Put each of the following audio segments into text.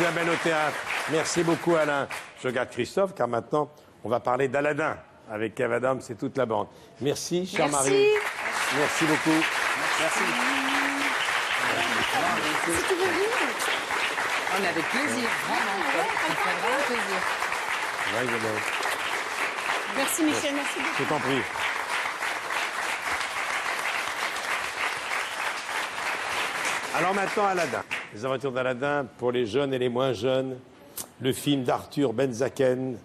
Isabelle au théâtre. Merci beaucoup Alain. Je garde Christophe car maintenant on va parler d'Aladin avec Kev Adams et toute la bande. Merci, chère Marie. Merci beaucoup. Merci. Si tu veux venir. On a avec plaisir, vraiment. Ça fait vraiment plaisir. Ouais, Isabelle. Merci Michel, merci beaucoup. Je t'en prie. Alors maintenant, Aladin. Les aventures d'Aladin pour les jeunes et les moins jeunes. Le film d'Arthur Benzaken,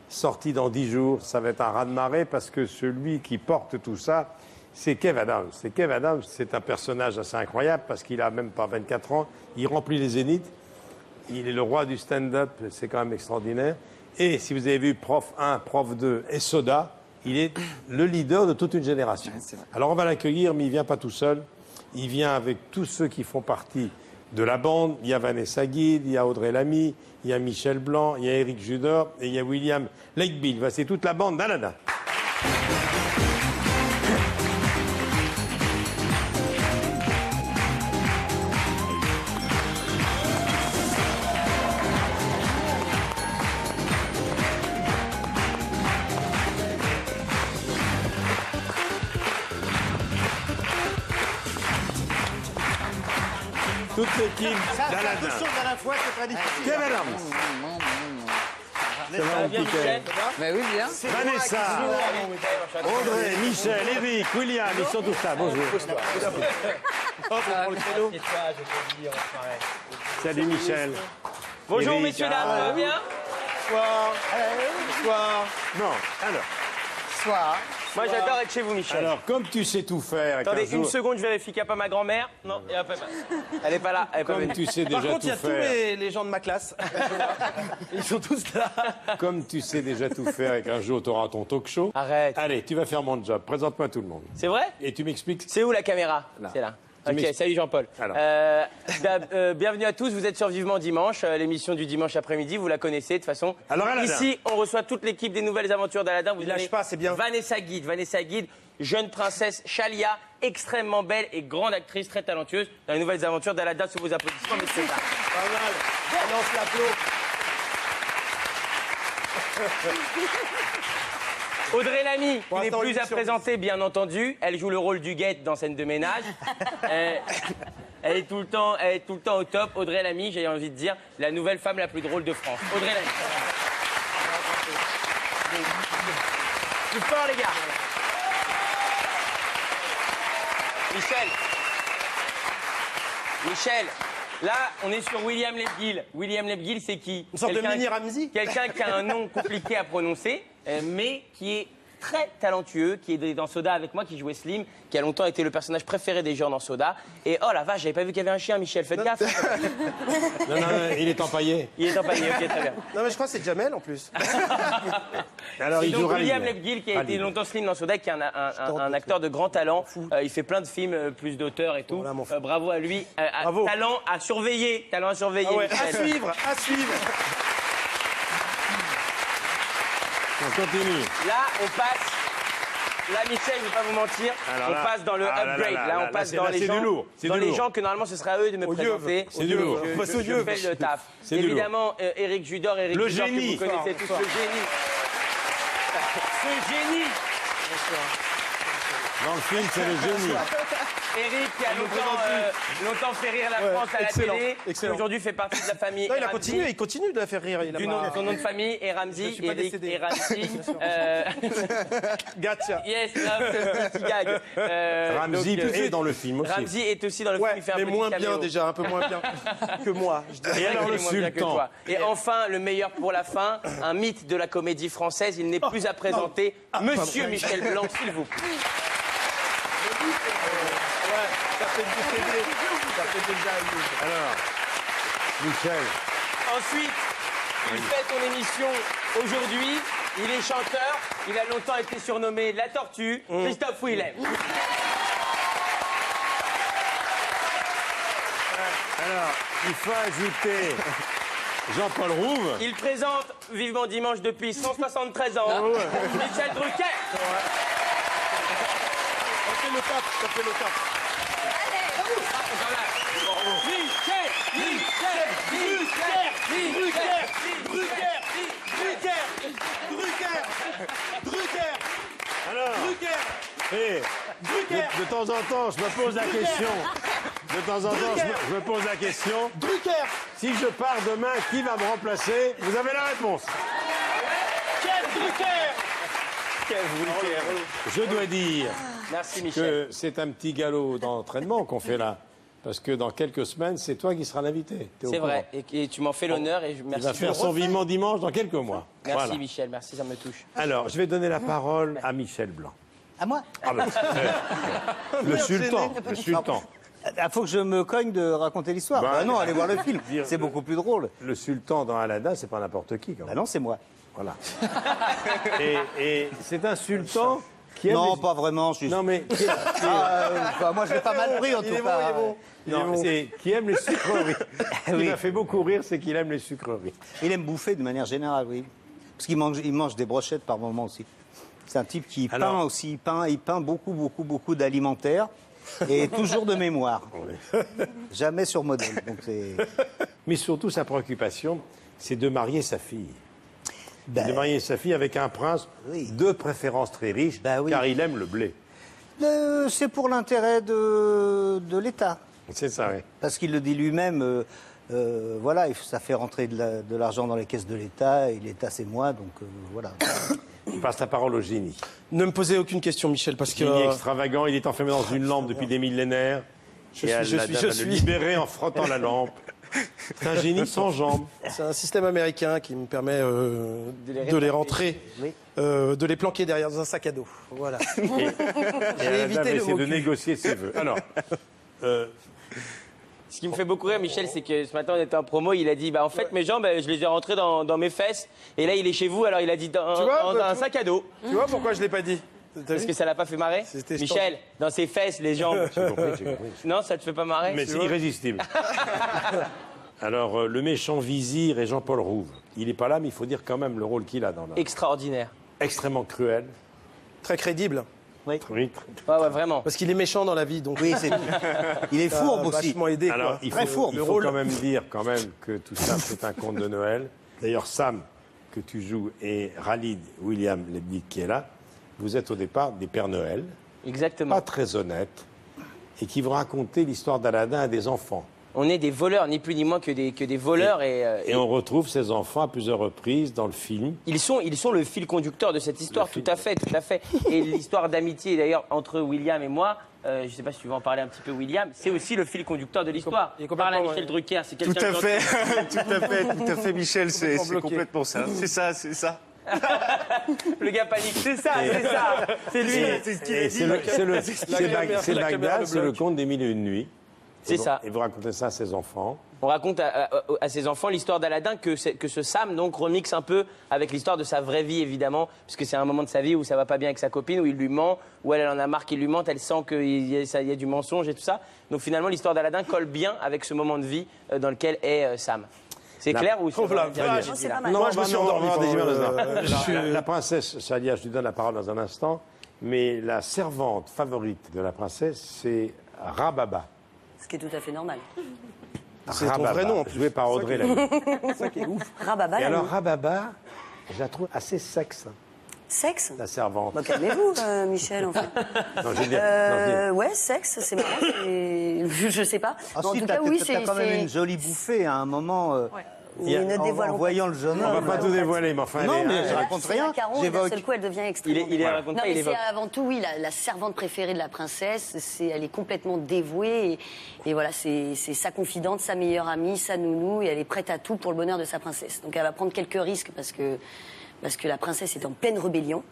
sorti dans 10 jours. Ça va être un raz-de-marée parce que celui qui porte tout ça, c'est Kev Adams. Et Kev Adams, c'est un personnage assez incroyable parce qu'il a même pas 24 ans. Il remplit les zéniths. Il est le roi du stand-up. C'est quand même extraordinaire. Et si vous avez vu Prof 1, Prof 2 et Soda, il est le leader de toute une génération. Alors on va l'accueillir, mais il ne vient pas tout seul. Il vient avec tous ceux qui font partie de la bande. Il y a Vanessa Guide, il y a Audrey Lamy, il y a Michel Blanc, il y a Éric Judor et il y a William Lakebill. C'est toute la bande d'Aladin. Toute l'équipe d'Aladin. Kev Adams. Ça va, mon petit Kev? Mais oui, bien. Vanessa, Audrey, Michel, Éric, William, ils sont tous là. Bonjour. Salut Michel. Bonjour Éric, messieurs, dames, ça va bien? Bonsoir. Non, alors. Soir. Moi j'adore être chez vous Michel. Alors, comme tu sais tout faire. Attendez, qu'un jour- une seconde, je vérifie qu'il n'y a pas ma grand-mère. Non, il y a pas. Elle n'est pas là. Elle est pas Comme venue. tu sais Par déjà contre, il y tout a tous faire. les gens de ma classe. Ils sont tous là. Comme tu sais déjà tout faire et qu'un jour tu auras ton talk show. Arrête. Allez, tu vas faire mon job. Présente-moi tout le monde. C'est vrai? Et tu m'expliques. C'est où la caméra? C'est là. Tu Ok, m'expliques. salut Jean-Paul. Alors. Bienvenue à tous, vous êtes sur Vivement Dimanche, l'émission du dimanche après-midi, vous la connaissez de toute façon. Alors, Aladin. Ici, on reçoit toute l'équipe des Nouvelles Aventures d'Aladin. Vous Il lâche avez pas, c'est bien. Vanessa Guide, jeune princesse Chalia, extrêmement belle et grande actrice, très talentueuse, dans les Nouvelles Aventures d'Aladin, sous vos applaudissements, messieurs. Pas mal. On lance l'applaud. Audrey Lamy, qui n'est attends, plus à l'émission. présenter, bien entendu. Elle joue le rôle du guette dans Scène de ménage. Elle est tout le temps au top. Audrey Lamy, j'ai envie de dire, la nouvelle femme la plus drôle de France. Audrey Lamy. Plus fort, les gars. Michel, là, on est sur William Lakebill. William Lakebill, c'est qui? Une sorte de Quelqu'un- mini Ramsey. Quelqu'un qui a un nom compliqué à prononcer, mais qui est très talentueux, qui est dans Soda avec moi, qui jouait Slim, qui a longtemps été le personnage préféré des gens dans Soda. Et oh la vache, j'avais pas vu qu'il y avait un chien, Michel, faites gaffe. Non, non, il est empaillé. Il est empaillé, ok, très bien. Non, mais je crois que c'est Jamel en plus. Alors, Et il donc joue William Raleigh. Lakebill, qui a été Raleigh. longtemps Slim dans Soda, qui est un acteur de grand talent. Il fait plein de films, plus d'auteurs et tout. Voilà, mon fou. Bravo à lui. Bravo. Talent à surveiller. Talent à surveiller. Ah ouais, Michel. à suivre, à suivre. On continue. Là, on passe. Là, Michel, je ne vais pas vous mentir, Alors on là- passe dans le ah là upgrade. là Là, là, on passe c'est- dans là, les c'est gens, du lourd, c'est dans du les lourd. gens que normalement ce serait à eux de me Au présenter. C'est du lourd. Je, On passe au je yeux. fais le taf. C'est du lourd. Évidemment, Éric Judor, Le que génie. vous connaissez tous, le génie. Ce génie. Dans le film, c'est le génie. Éric qui a longtemps fait rire la Ouais, France à la excellent, télé, excellent. aujourd'hui fait partie de la famille. Non, il a Ramsey. continué, il continue de la faire rire. Il a Du nom, son nom de famille est Ramsey, Je suis pas Éric décédé. et Ramsey. Gotcha. Yes, là, petit gag. Ramsey donc, est dans le film aussi. Ramsey est aussi dans le film, Ouais, il fait un mais petit moins caméo. bien déjà, un peu moins bien que moi. Je dirais. Et alors, Il est le moins bien que sultan. toi. Et enfin, le meilleur pour la fin, un mythe de la comédie française. Il n'est plus à présenter. Monsieur Michel Blanc, s'il vous plaît. Ça fait du CD. Ça fait déjà un livre. Alors, Michel. Ensuite, il fait son émission aujourd'hui. Il est chanteur. Il a longtemps été surnommé La Tortue. Christophe Willem. Alors, il faut ajouter Jean-Paul Rouve. Il présente Vivement Dimanche depuis 173 ans. Michel Drucker. Ça fait le taf, ça fait le taf. Michel, Michel, Michel, Michel. Drucker. Alors, Drucker. de temps en temps, je me pose la question. De temps en temps, je me pose la question. Drucker. Si je pars demain, qui va me remplacer? Vous avez la réponse. Kev Drucker. Je dois dire Merci Michel. que c'est un petit galop d'entraînement qu'on fait là. Parce que dans quelques semaines, c'est toi qui seras l'invité. T'es au C'est courant. vrai, et tu m'en fais l'honneur et je Il merci. va faire son vivement dimanche dans quelques mois. Merci Voilà. Michel, merci, ça me touche. Alors, je vais donner la parole à Michel Blanc. À moi? Ah ben, le sultan, le sultan. Il faut que je me cogne de raconter l'histoire. Bah, Bah non, allez voir le film. dire- C'est beaucoup plus drôle. Le sultan dans Aladdin, c'est pas n'importe qui quand Bah même. non, c'est moi. Voilà. Et c'est un sultan qui aime Non, les- pas vraiment. Non mais Moi, je l'ai pas mal pris en tout cas. non, c'est qui aime les sucreries. Ce qui Oui. m'a fait beaucoup rire, c'est qu'il aime les sucreries. Il aime bouffer de manière générale, oui. Parce qu'il mange des brochettes par moment aussi. C'est un type qui Alors- peint aussi. Il peint beaucoup d'alimentaire. Et toujours de mémoire. Jamais sur modèle. Donc c'est... Mais surtout, sa préoccupation, c'est de marier sa fille. Ben, De marier sa fille avec un prince Oui. de préférence très riche, Ben oui. car il aime le blé. c'est pour l'intérêt de l'État. C'est ça, oui. Parce qu'il le dit lui-même, voilà, ça fait rentrer de l'argent dans les caisses de l'État, et l'État c'est moi, donc voilà. Je passe la parole au génie. Ne me posez aucune question, Michel, parce que Génie extravagant, il est enfermé dans une lampe depuis des millénaires. Je Et suis- Aladdin va le suis- libérer en frottant la lampe. C'est un génie sans jambes. c'est un système américain qui me permet de les rentrer, Oui. de les planquer derrière dans un sac à dos. Voilà. Et Aladdin évité va le essayer mot de cul. négocier ses vœux. Alors, Ce qui me fait beaucoup rire, Michel, c'est que ce matin, on était en promo, il a dit, bah en fait, mes jambes, je les ai rentrées dans mes fesses. Et là, il est chez vous, alors il a dit dans, Tu vois, dans un tu- sac à dos. Tu vois pourquoi je l'ai pas dit? T'as Parce vu que ça l'a pas fait marrer. C'était Michel, dans ses fesses, les jambes. j'ai compris. Non, ça te fait pas marrer. Mais c'est irrésistible. Alors, le méchant vizir est Jean-Paul Rouve. Il n'est pas là, mais il faut dire quand même le rôle qu'il a dans la... Extraordinaire. Extrêmement cruel. Très crédible. Oui. Ouais, vraiment. Parce qu'il est méchant dans la vie, donc. Oui, il est ça a fourbe aussi. vachement aidé. Alors, quoi. il Très faut, fourbe, il le faut rôle. quand même dire que tout ça, c'est un conte de Noël. D'ailleurs, Sam, que tu joues, et Khalid William Lebnik, qui est là, vous êtes au départ des Pères Noël, Exactement. pas très honnêtes, et qui vont raconter l'histoire d'Aladin à des enfants. On est des voleurs, ni plus ni moins que des voleurs. Et on retrouve ces enfants à plusieurs reprises dans le film. Ils sont le fil conducteur de cette histoire, tout à fait. Et l'histoire d'amitié, d'ailleurs, entre William et moi, je ne sais pas si tu veux en parler un petit peu, William, c'est aussi le fil conducteur de l'histoire. il est complètement, Parle à Michel ouais. Drucker, c'est Tout quelqu'un à fait, tout à fait, Michel, c'est bloqué. complètement ça. C'est ça. Le gars panique, c'est ça, c'est lui. Et c'est Bagdad, c'est le conte des Mille et une nuits. C'est ça. Et vous racontez ça à ses enfants. On raconte à ses enfants l'histoire d'Aladin que ce Sam donc remixe un peu avec l'histoire de sa vraie vie évidemment, puisque c'est un moment de sa vie où ça va pas bien avec sa copine, où il lui ment, où elle en a marre qu'il lui mente, elle sent qu'il y a du mensonge et tout ça. Donc finalement l'histoire d'Aladin colle bien avec ce moment de vie dans lequel est Sam. C'est clair ou Oh, la bien vache. dit, c'est là pas mal. Non, moi, je me suis endormi. La princesse Salia, je lui donne la parole dans un instant, mais la servante favorite de la princesse, c'est Ce qui est tout à fait normal. C'est ton Rababa, vrai nom, en plus. joué par Audrey Lamy. C'est ça qui est ouf. Rababa, Et la alors nuit. Rababa, je la trouve assez sexe, Sexe. la servante. Bah, calmez-vous, Michel, en fait. Non, je veux dire, non, je veux dire, Ouais, sexe, c'est marrant. Je sais pas. Ah, Mais en si, tout t'as cas, oui, t'as quand même une jolie bouffée à un moment. Oui, ne dévoilons en pas. voyant le jeune Ne on va homme. pas dévoilons tout pas. dévoiler, mais enfin, Non, elle est- mais elle- je raconte C'est rien. la carotte, d'un J'évoque. seul coup, elle devient extrêmement... il raconte Non, pas, mais il c'est évoque. avant tout, oui, la servante préférée de la princesse. Elle est complètement dévouée. Et voilà, c'est sa confidente, sa meilleure amie, sa nounou. Et elle est prête à tout pour le bonheur de sa princesse. Donc elle va prendre quelques risques parce que la princesse est en pleine rébellion.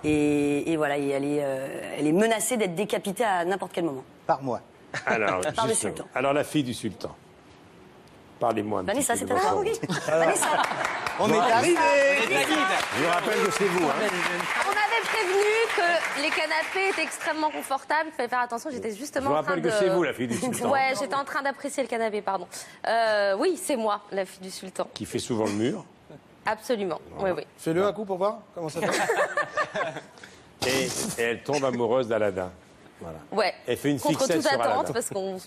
Et voilà, et elle est menacée d'être décapitée à n'importe quel moment. Par moi. Alors, Par le justement. sultan. Alors, la fille du sultan. Parlez-moi un Vanessa, petit c'est peu ta de mère, votre oui. rôle. Vanessa. On est arrivé. Je vous rappelle que c'est vous, hein. On avait prévenu que les canapés étaient extrêmement confortables. Il fallait faire attention. J'étais Je justement vous en train rappelle de... que c'est vous, la fille du sultan. Ouais, j'étais en train d'apprécier le canapé, pardon. Oui, c'est moi, la fille du sultan. Qui fait souvent le mur. Absolument. Oui, oui. Fais-le un coup pour voir comment ça fait. Et elle tombe amoureuse d'Aladin. Voilà. Ouais. Elle fait une Contre fixette toute sur attente, Aladdin. parce qu'on...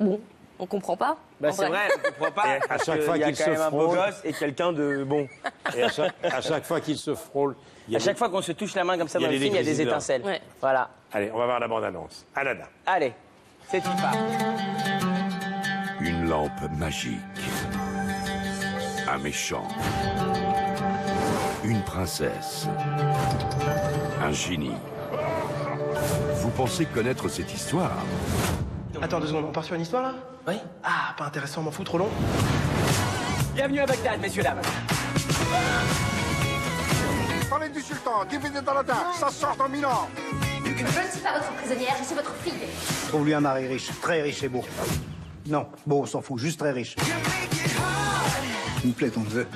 Bon, On comprend pas. Bah, en c'est vrai, on comprend pas. Et à parce chaque que fois il y a qu'il quand se même un beau frôle- gosse et quelqu'un de bon. Et à chaque fois qu'il se frôle, il y a À chaque fois qu'on se touche la main comme ça Il y a dans le des film, il y a des électricités. étincelles. Ouais. Voilà. Allez, on va voir la bande-annonce. Aladdin. Allez, c'est tout part. Une lampe magique. Un méchant. Une princesse. Un génie. Vous pensez connaître cette histoire? Attends 2 secondes, on part sur une histoire là? Oui. Ah, pas intéressant, m'en fous, trop long. Bienvenue à Bagdad, messieurs, dames. Parlez du sultan, divisé dans la dinde, ça sort en 1000 ans. Je ne suis pas votre prisonnière, je suis votre fille. Trouve-lui un mari riche, très riche et beau. Non, bon, on s'en fout, juste très riche. Il me plaît ton neveu.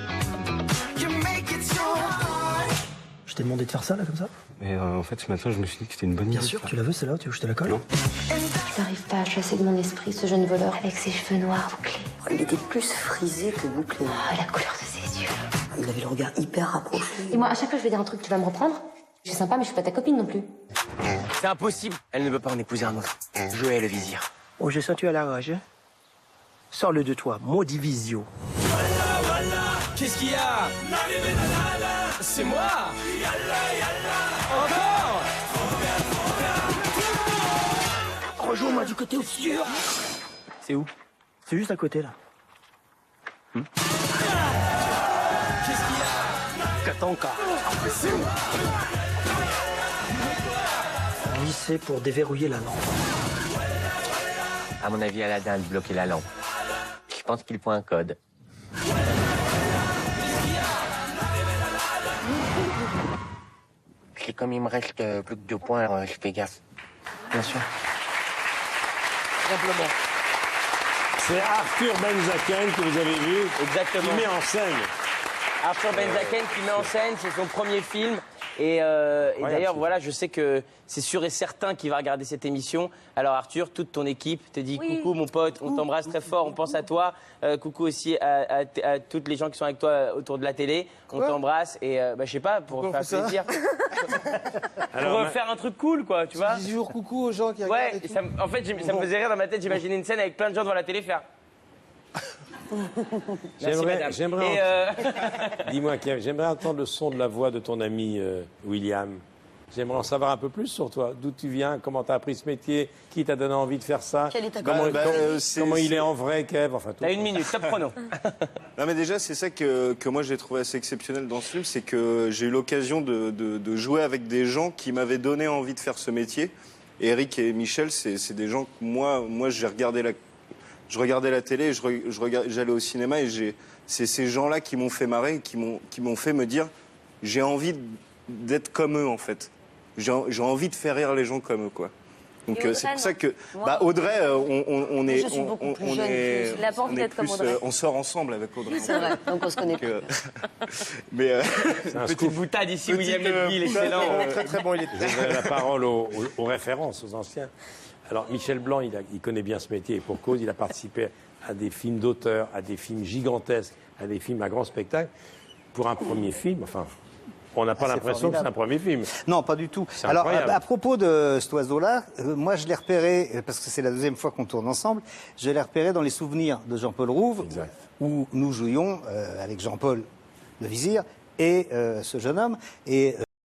Je t'ai demandé de faire ça là comme ça? Mais en fait, ce matin, je me suis dit que c'était une bonne idée. Bien sûr, tu la veux celle-là, tu veux que je te la colle? Je n'arrive pas à chasser de mon esprit ce jeune voleur avec ses cheveux noirs bouclés. Il était plus frisé que bouclé. Oh, la couleur de ses yeux. Il avait le regard hyper rapproché. Et moi, à chaque fois que je vais dire un truc, tu vas me reprendre? Je suis sympa, mais je suis pas ta copine non plus. C'est impossible. Elle ne peut pas en épouser un autre. Je hais le vizir. Oh, j'ai senti à la rage. Sors-le de toi, maudit visio. Qu'est-ce qu'il y a? C'est moi. Encore. Rejoins-moi du côté obscur. C'est où? C'est juste à côté là. Qu'est-ce qu'il y a? Katanka. Glisser pour déverrouiller la lampe. À mon avis, Aladdin a bloqué la lampe. Je pense qu'il faut un code. Et comme il me reste plus que 2 points, je fais gaffe. Bien sûr. Simplement. C'est Arthur Benzaken que vous avez vu, Exactement. qui met en scène. Arthur Benzaken qui met en scène, c'est son premier film. Et d'ailleurs, absolument. voilà, je sais que c'est sûr et certain qu'il va regarder cette émission. Alors Arthur, toute ton équipe te dit coucou mon pote, on t'embrasse très fort, on pense à toi. Coucou aussi à toutes les gens qui sont avec toi autour de la télé. On t'embrasse et je sais pas, pour faire plaisir. Alors, Pour faire un truc cool, quoi, tu vois. Dis toujours coucou aux gens qui Ouais, et en fait, ça me faisait rire dans ma tête. J'imaginais une scène avec plein de gens devant la télé faire. Merci, madame. Dis-moi, Kev, j'aimerais entendre le son de la voix de ton ami William. J'aimerais en savoir un peu plus sur toi. D'où tu viens, comment tu as appris ce métier, qui t'a donné envie de faire ça, Quelle est ta comment, carrière comment il est en vrai, Kev, enfin tout. T'as 1 minute, top chrono. Non mais déjà c'est ça que moi j'ai trouvé assez exceptionnel dans ce film, c'est que j'ai eu l'occasion de jouer avec des gens qui m'avaient donné envie de faire ce métier. Et Eric et Michel, c'est des gens que moi je regardais la télé, j'allais au cinéma et c'est ces gens-là qui m'ont fait marrer, qui m'ont fait me dire j'ai envie d'être comme eux en fait. J'ai envie de faire rire les gens comme eux quoi. Donc Et Audrey, c'est pour ça non que Moi, Audrey, on est, je suis beaucoup plus jeune que- Il a pas envie on est d'être comme plus, Audrey. on sort ensemble avec Audrey. C'est vrai, donc on se connaît pas. Mais C'est un Petite scoop. boutade ici, William Ledville, excellent. Très très bon, il est. Je donnerai la parole aux références, aux anciens. Alors Michel Blanc, il connaît bien ce métier et pour cause, il a participé à des films d'auteur, à des films gigantesques, à des films à grand spectacle. Pour un premier film, enfin, on n'a pas c'est l'impression que c'est un premier film. Non, pas du tout. C'est Alors, incroyable. à propos de cet oiseau-là, moi, je l'ai repéré, parce que c'est la 2e fois qu'on tourne ensemble, je l'ai repéré dans les souvenirs de Jean-Paul Rouve, Exact. où nous jouions avec Jean-Paul le vizir et ce jeune homme. Et